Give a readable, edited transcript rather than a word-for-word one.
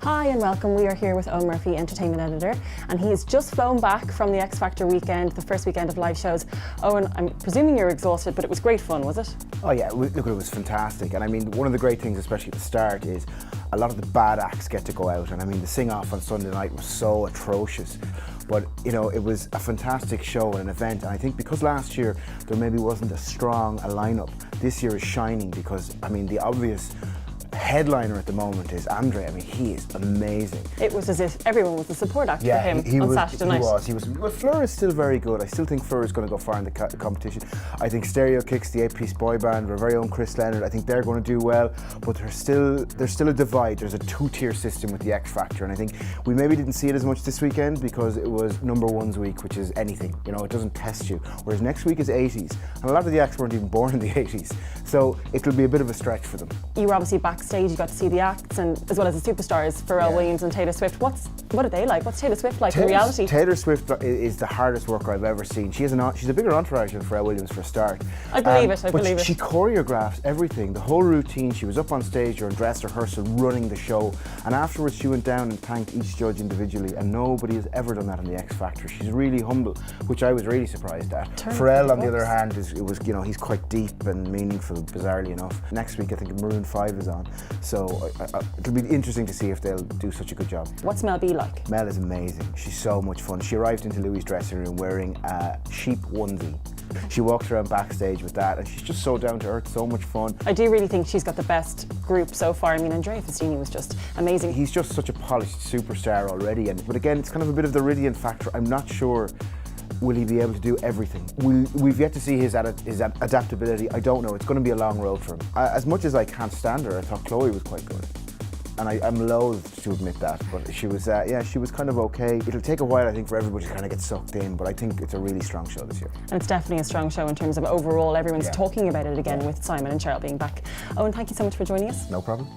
Hi and welcome. We are here with Owen Murphy, entertainment editor, and he's just flown back from the X Factor weekend, the first weekend of live shows. Owen, I'm presuming you're exhausted, but it was great fun, was it? Oh yeah, look, it was fantastic. And I mean, one of the great things, especially at the start, is a lot of the bad acts get to go out. And I mean, the sing-off on Sunday night was so atrocious. But, you know, it was a fantastic show and an event. And I think because last year there maybe wasn't as strong a lineup, this year is shining because, I mean, the obvious headliner at the moment is Andre. I mean, he is amazing. It was as if everyone was a support act for him on Saturday night. He was. Well, Fleur is still very good. I still think Fleur is going to go far in the competition. I think Stereo Kicks, the 8-piece boy band, our very own Chris Leonard, I think they're going to do well, but there's still a divide. There's a two-tier system with the X Factor, and I think we maybe didn't see it as much this weekend because it was number one's week, which is anything. You know, it doesn't test you. Whereas next week is 80s, and a lot of the acts weren't even born in the 80s, so it'll be a bit of a stretch for them. You were obviously backstage, you got to see the acts, and as well as the superstars, Pharrell Williams and Taylor Swift. What are they like? What's Taylor Swift like in reality? Taylor Swift is the hardest worker I've ever seen. She's a bigger entourage than Pharrell Williams for a start. I believe it. But she choreographs everything, the whole routine. She was up on stage during dress rehearsal, running the show, and afterwards she went down and thanked each judge individually. And nobody has ever done that in the X Factor. She's really humble, which I was really surprised at. Pharrell, on the other hand, he's quite deep and meaningful, bizarrely enough. Next week, I think Maroon 5 is on, so it'll be interesting to see if they'll do such a good job. What's Mel B like? Mel is amazing. She's so much fun. She arrived into Louis' dressing room wearing a sheep onesie. She walks around backstage with that, and she's just so down to earth, so much fun. I do really think she's got the best group so far. I mean, Andrea Festini was just amazing. He's just such a polished superstar already, but again, it's kind of a bit of the Ridian factor. I'm not sure will he be able to do everything. We've yet to see his adaptability. I don't know. It's going to be a long road for him. As much as I can't stand her, I thought Chloe was quite good. And I'm loath to admit that, but she was kind of okay. It'll take a while, I think, for everybody to kind of get sucked in, but I think it's a really strong show this year. And it's definitely a strong show in terms of overall. Everyone's talking about it again with Simon and Cheryl being back. Owen, thank you so much for joining us. No problem.